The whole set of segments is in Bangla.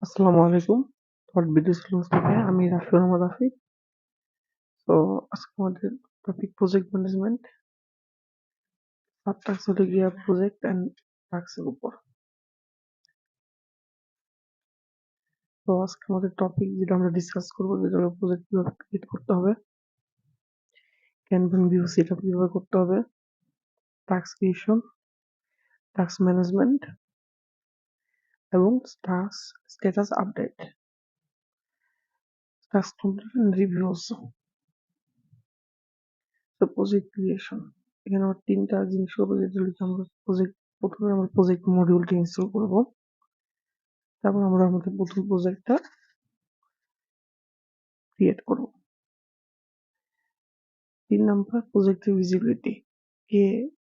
আসসালামু আলাইকুম। হট ভিডিও সলিউশন থেকে আমি রাফি আহমদ রাফি। তো আজকে আমাদের topic project management, sub task হলো গিয়া প্রজেক্ট অ্যান্ড টাস্কের উপর। তো আজকে আমাদের টপিক যেটা আমরা ডিসকাস করবো যেটা হলো প্রজেক্ট কিভাবে ক্রিয়েট করতে হবে, ক্যানভান ভিউ সেটআপ কিভাবে করতে হবে, টাস্ক ক্রিয়েশন, টাস্ক ম্যানেজমেন্ট এবং task status update, task complete and review also. তো প্রজেক্ট ক্রিয়েশন, এখানে আমার তিনটা জিনিস করবো যেটা হলো আমরা প্রথমে আমরা প্রজেক্ট মডিউলটা ইনস্টল করবো। তারপর আমরা আমাদের প্রথম প্রজেক্টটা ক্রিয়েট করব। 3 নাম্বার প্রজেক্টের ভিজিবিলিটি, কে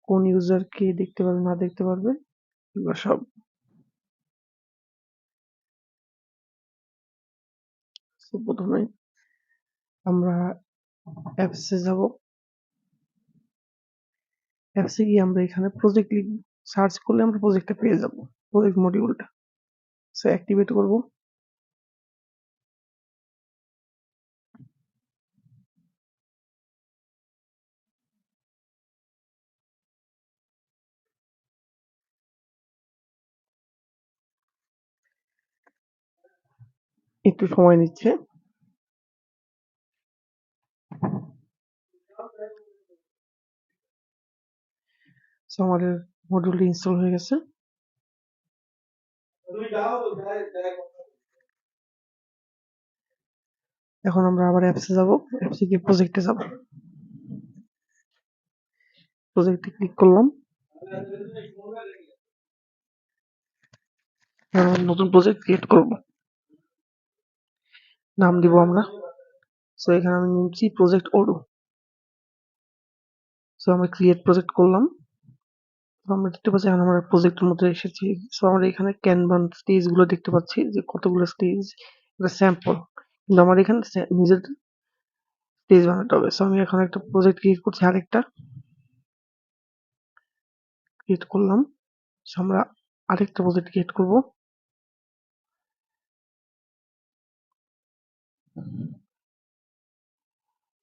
কোন ইউজার কে দেখতে পারবে না দেখতে পারবে এগুলো সব। তো প্রথমে আমরা অ্যাপসে যাব। অ্যাপসে গিয়ে আমরা এখানে প্রজেক্ট লিখব, সার্চ করলে আমরা প্রজেক্টটা পেয়ে যাব, প্রজেক্ট মডিউলটা। সো অ্যাক্টিভেট করব। একটু সময় নিচ্ছে। সো আমাদের মডিউলটি ইনস্টল হয়ে গেছে। এখন আমরা আবার অ্যাপসে যাব, অ্যাপসে গিয়ে প্রজেক্টে যাব। প্রজেক্টে ক্লিক করলাম, নতুন প্রজেক্ট ক্রিয়েট করব। নাম দিব আমরা। সো এখানে আমি নিচ্ছি প্রজেক্ট ওডো। সো আমরা ক্রিয়েট প্রজেক্ট করলাম। আমরা দেখতে পাচ্ছি এখন আমরা প্রজেক্টের মধ্যে এসেছি। সো আমরা এখানে ক্যানভান স্টেজ গুলো দেখতে পাচ্ছি যে কতগুলো স্টেজ, এটা স্যাম্পল, কিন্তু আমার এখানে নিজের স্টেজ বানাতে হবে। সো আমি এখন একটা প্রজেক্ট ক্রিয়েট করছি, আরেকটা ক্রিয়েট করলাম। সো আমরা আরেকটা প্রজেক্ট ক্রিয়েট করব।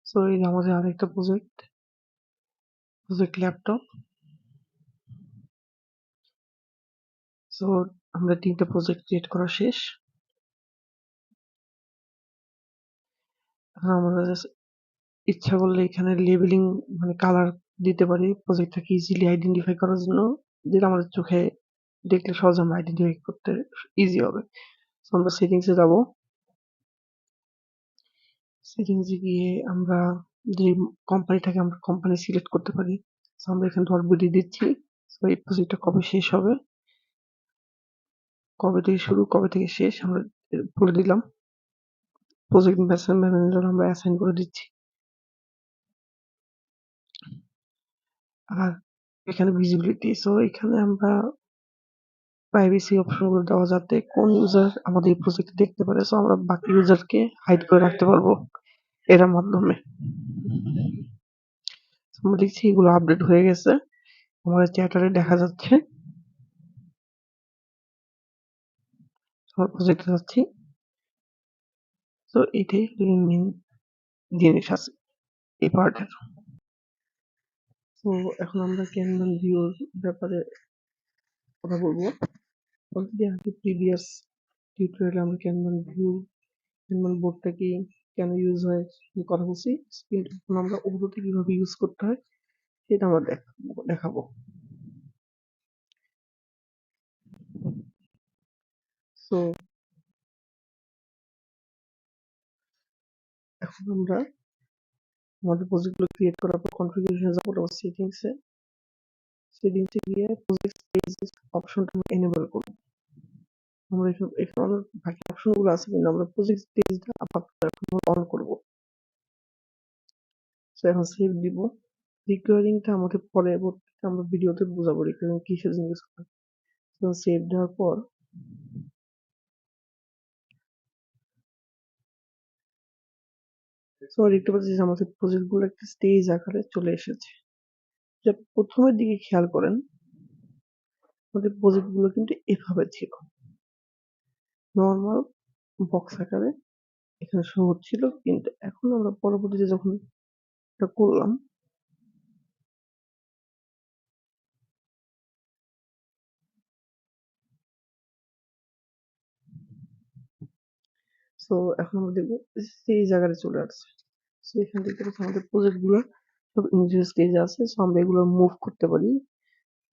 সো এই যে আমাদের আরেকটা প্রজেক্ট ল্যাপটপ। সো আমরা 3টা প্রজেক্ট ক্রিয়েট করা শেষ। এখন আমরা ইচ্ছা করলে এখানে লেবেলিং মানে কালার দিতে পারি প্রজেক্টটাকে ইজিলি আইডেন্টিফাই করার জন্য, যেটা আমাদের চোখে দেখলে সহজে আমরা আইডেন্টিফাই করতে ইজি হবে। সো আমরা সেটিংসে যাব। সেটিংসে গিয়ে আমরা যে কোম্পানি থাকে আমরা কোম্পানি সিলেক্ট করতে পারি। সো আমরা এখানে ডট বিডি দিচ্ছি। সো এই প্রজেক্টটা কবে শেষ হবে, কবে থেকে শুরু কবে থেকে শেষ আমরা বলে দিলাম। প্রজেক্ট ম্যানেজার আমরা অ্যাসাইন করে দিচ্ছি। আর এখানে ভিজিবিলিটি, সো এখানে আমরা প্রাইভেসি অপশনগুলো দেওয়া যাতে কোন ইউজার আমাদের এই প্রজেক্ট দেখতে পারে। সো আমরা বাকি ইউজারকে হাইড করে রাখতে পারবো এর মাধ্যমে। আমরা দেখছি এগুলো আপডেট হয়ে গেছে, আমাদের চ্যাটারে দেখা যাচ্ছে। আমরা প্রজেক্টে যাচ্ছি। তো এটাই মেন জিনিস আছে এই পার্টের। তো এখন আমরা ক্যানভান ভিউর ব্যাপারে কথা বলবো। অলরেডি আগে প্রিভিয়াস টিউটোরিয়ালে আমরা ক্যানভান বোর্ডটা কি, কেন ইউজ হয় কথা বলছি। কিন্তু এখন আমরা ওগুলোতে কিভাবে ইউজ করতে হয় সেটা আমরা দেখাবো। সো এখন আমরা আমাদের প্রজেক্টগুলো ক্রিয়েট করার পর কনফিগারেশনে যাবো, তারপর সেটিংসে গিয়ে প্রজেক্ট পেজ অপশনটা আমরা এনেবল করব। আমরা এখানে বাকি অপশনগুলো আছে কিন্তু আমরা প্রজেক্ট পেজটা আপাতত এখন অন করব। সো এখন সেভ দিব। রিকোয়ারিংটা আমাদের পরবর্তীতে আমরা ভিডিওতে বোঝাবো রিকোয়ারিং কিসের জন্য ইউজ করা। তো সেভ দেওয়ার পর সো দেখতে পাচ্ছি যে আমাদের প্রজেক্টগুলো একটা স্টেজ আকারে চলে এসেছে। যে প্রথমের দিকে খেয়াল করেন আমাদের প্রজেক্টগুলো কিন্তু এভাবে ছিল। নরমাল বক্স আকারে এখানে শো হচ্ছিল, কিন্তু এখন আমরা পরবর্তীতে যখন এটা করলাম, সো এখন আমরা দেখবো সেই জায়গাটা চলে আসছে। সো এখান থেকে আমাদের প্রজেক্ট গুলো সব ইনিশিয়াল স্টেজে আছে। সো আমরা এগুলো মুভ করতে পারি,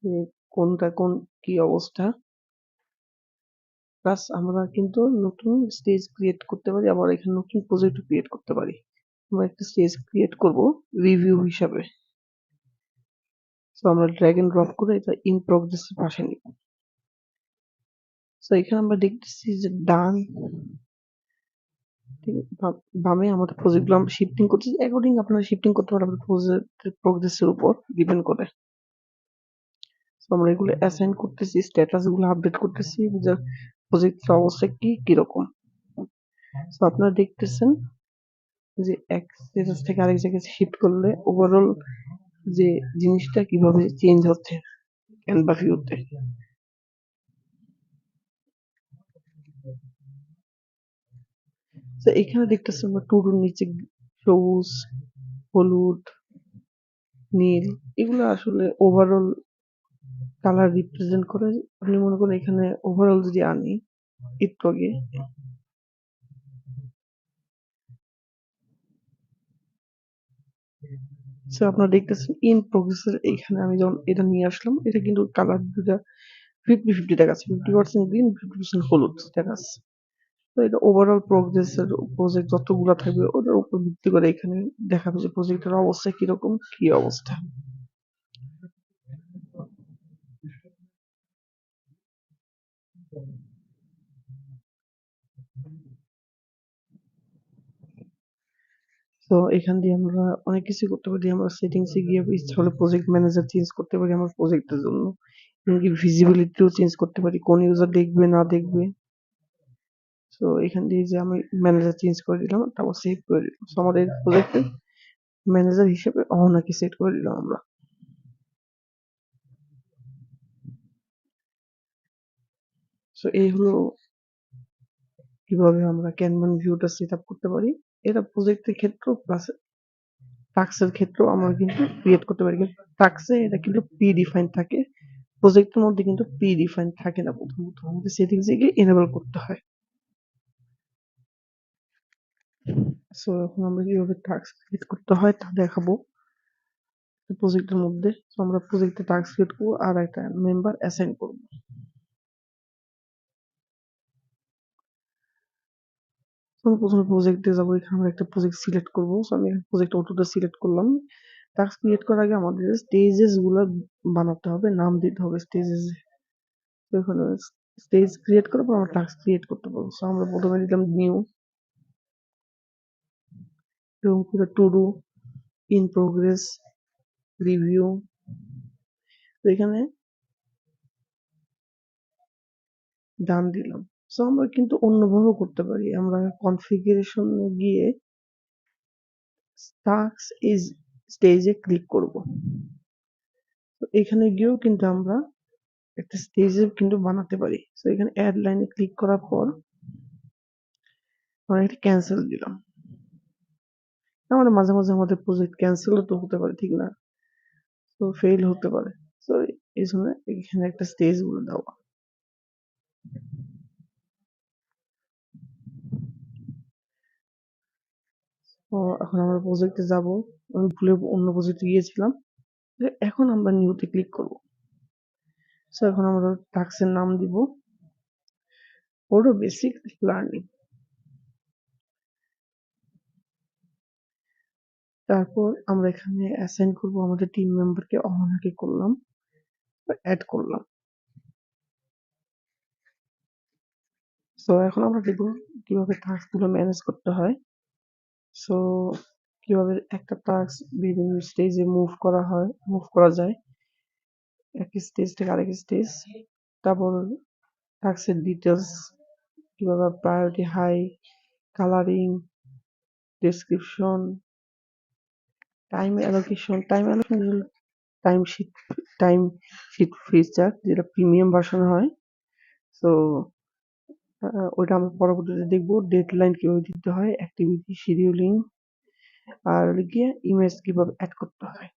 যে কোনটা কোন কি অবস্থা। প্লাস আমরা কিন্তু নতুন স্টেজ ক্রিয়েট করতে পারি, আবার এখানে নতুন প্রজেক্ট ক্রিয়েট করতে পারি। আমরা একটা স্টেজ ক্রিয়েট করব রিভিউ হিসাবে। সো আমরা ড্র্যাগ এন্ড ড্রপ করে এটা ইন প্রোগ্রেস এর পাশে নিব। সো এখানে আমরা দেখতেছি যে ডান বামে আমাদের প্রজেক্ট গুলো আমরা শিফটিং করছি। অ্যাকর্ডিং আপনারা শিফটিং করতে পারেন আপনার প্রজেক্ট প্রোগ্রেসের উপর ডিপেন্ড করে। সো আমরা এগুলো অ্যাসাইন করতেছি, স্ট্যাটাস গুলো আপডেট করতেছি যে প্রজেক্টের অবস্থা কিরকম। সো আপনারা দেখতেছেন যে এক স্ট্যাটাস থেকে আরেক জায়গায় শিফট করলে ওভারঅল যে জিনিসটা কিভাবে চেঞ্জ হচ্ছে ক্যানভা ভিউতে। তো এখানে দেখতেছেন আমরা টুডুর নিচে সবুজ, হলুদ, নীল এগুলো আসলে ওভারঅল কালার রিপ্রেজেন্ট করে। আপনি মনে করেন এখানে ওভারঅল যদি আনি ইত্যাগে, সো আপনারা দেখতেছেন ইন প্রোগ্রেসের এখানে আমি যখন এটা নিয়ে আসলাম, এটা কিন্তু কালার দুটা 50-50 দেখাচ্ছে, 50% গ্রিন, 50% হলুদ দেখাচ্ছে। তো এটা ওভারঅল প্রোগ্রেসের প্রজেক্ট যতগুলা থাকবে ওটার উপর ভিত্তি করে এখানে দেখাবে যে প্রজেক্টের অবস্থা কিরকম, কি অবস্থা। তো এখান দিয়ে আমরা অনেক কিছু করতে পারি। আমরা সেটিংসে গিয়ে ইচ্ছা হলে প্রজেক্ট ম্যানেজার চেঞ্জ করতে পারি আমার প্রজেক্টের জন্য। এমনকি ভিজিবিলিটিও চেঞ্জ করতে পারি, কোন ইউজার দেখবে না দেখবে। সো এখান দিয়ে যে আমি ম্যানেজার চেঞ্জ করে দিলাম, তারপর সেভ করে দিলাম। সো আমাদের প্রজেক্টের ম্যানেজার হিসেবে অহনাকে সেট করে দিলাম আমরা। সো এই হলো কিভাবে আমরা ক্যানভান ভিউটা সেট আপ করতে পারি। এটা প্রজেক্টের ক্ষেত্রেও প্লাস টাস্কের ক্ষেত্রেও আমরা কিন্তু ক্রিয়েট করতে পারি। কিন্তু টাস্কে এটা কিন্তু প্রি ডিফাইন থাকে, প্রজেক্টের মধ্যে কিন্তু প্রি ডিফাইন থাকে না। প্রথমত আমাদের সেটিংসে গিয়ে এনেবল করতে হয়। সো এখন আমরা কিভাবে টাস্ক ক্রিয়েট করতে হয় তা দেখাবো প্রজেক্টের মধ্যে। সো আমরা প্রজেক্টে টাস্ক ক্রিয়েট করবো আর একটা মেম্বার অ্যাসাইন করবো। তো প্রথমে প্রজেক্টে যাবো, এখানে আমরা একটা প্রজেক্ট সিলেক্ট করবো। সো আমি প্রজেক্ট অটোটা সিলেক্ট করলাম। টাস্ক ক্রিয়েট করার আগে আমাদের স্টেজেস গুলো বানাতে হবে, নাম দিতে হবে স্টেজেস। তো এখানে স্টেজ ক্রিয়েট করার পর আমরা টাস্ক ক্রিয়েট করতে পারবো। সো আমরা প্রথমে দিলাম নিউ, এবং পুরো to do, in progress, review. তো এখানে ডান দিলাম। সো আমরা কিন্তু অন্যভাবেও করতে পারি। আমরা কনফিগারেশন গিয়ে টাস্ক ইজ স্টেজে ক্লিক করব। তো এখানে গিয়েও কিন্তু আমরা একটা স্টেজে কিন্তু বানাতে পারি। সো এখানে অ্যাড লাইনে ক্লিক করার পর আমরা এটা ক্যান্সেল দিলাম। আমাদের মাঝে মাঝে আমাদের প্রজেক্ট ক্যান্সেলও তো হতে পারে, ঠিক না? তো ফেল হতে পারে। সো এই জন্য এখানে একটা স্টেজ বলে দেওয়া। তো এখন আমরা প্রজেক্টে যাব। আমি ভুলে অন্য প্রজেক্টে গিয়েছিলাম। এখন আমরা নিউতে ক্লিক করব। সো এখন আমরা টাস্কের নাম দিব ওডো বেসিক লার্নিং। তারপর আমরা এখানে অ্যাসাইন করব আমাদের টিম মেম্বারকে, অহনাকে করলাম, অ্যাড করলাম। সো এখন আমরা দেখব কিভাবে টাস্ক গুলো ম্যানেজ করতে হয়। সো কিভাবে একটা টাস্ক বিভিন্ন স্টেজে মুভ করা যায় এক স্টেজ থেকে আরেক স্টেজ। তারপর টাস্কের ডিটেলস, কিভাবে priority high, colouring, description, time allocation timesheet timesheet feature যেটা প্রিমিয়াম ভার্সন হয়। সো ওইটা আমরা পরবর্তীতে দেখবো। ডেডলাইন কিভাবে দিতে হয়, অ্যাক্টিভিটি শিডিউলিং, আর হলো গিয়ে ইমেজ কিভাবে অ্যাড করতে হয়।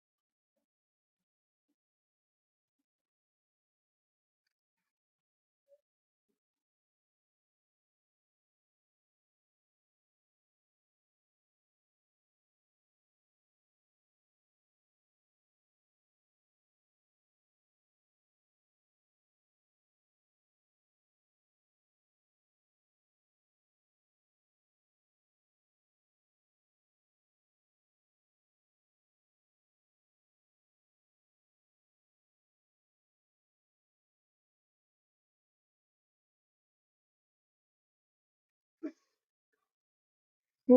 তো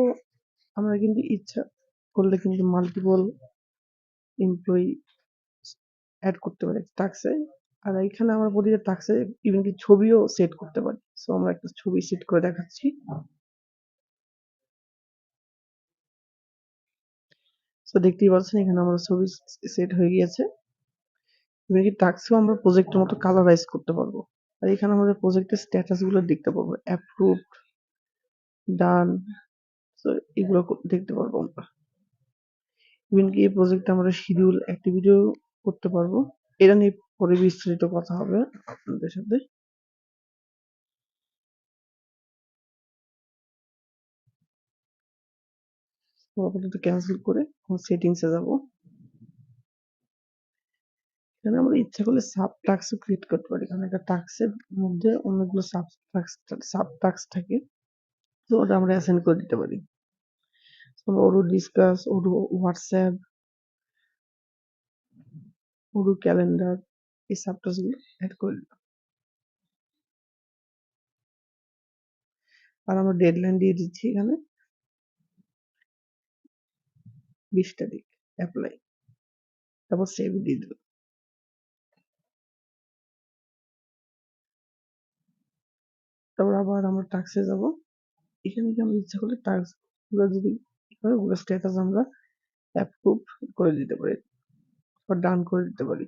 আমরা কিন্তু ইচ্ছা করলে কিন্তু মাল্টিপল এমপ্লয়ি অ্যাড করতে পারি টাস্কে। আর এখানে আমরা প্রতিটা টাস্কে ইভেন কি ছবিও সেট করতে পারি। সো আমরা একটা ছবি সেট করে দেখাচ্ছি। সো দেখতেই পাচ্ছেন এখানে আমার ছবি সেট হয়ে গিয়েছে। ইভেন কি টাস্কও আমরা প্রজেক্টের মতো কালারাইজ করতে পারবো। আর এখানে আমাদের প্রজেক্টের স্ট্যাটাস গুলো দেখতে পাবো, অ্যাপ্রুভড, ডান। সো এগুলো দেখতে পারবো আমরা। ইভেন কি এই প্রজেক্টে আমরা শিডিউল অ্যাক্টিভিটিও করতে পারবো। এটা নিয়ে পরে বিস্তারিত কথা হবে আপনাদের সাথে। তো আপাতত ক্যান্সেল করে সেটিংসে যাব। এখানে আমরা ইচ্ছা করলে সাব টাস্কও ক্রিয়েট করতে পারি, কারণ একটা টাস্কের মধ্যে অনেকগুলো সাব টাস্ক থাকে। তো ওটা আমরা অ্যাসাইন করে দিতে পারি। ওডু ডিসকাস, ওডু হোয়াটসঅ্যাপ, ওডু ক্যালেন্ডার, এই সাব টাস্ক গুলো অ্যাড করে দিলাম। আর আমরা ডেডলাইন দিয়ে দিচ্ছি এখানে 20 তারিখ, অ্যাপ্লাই, তারপর সেভ দিয়ে দিলাম। তারপর আবার আমরা টাস্কে যাব। এখানে কি আমরা ইচ্ছা করলে টাস্ক গুলো যদি ওগুলো স্ট্যাটাস আমরা অ্যাপ্রুভ করে দিতে পারি বা ডান করে দিতে পারি।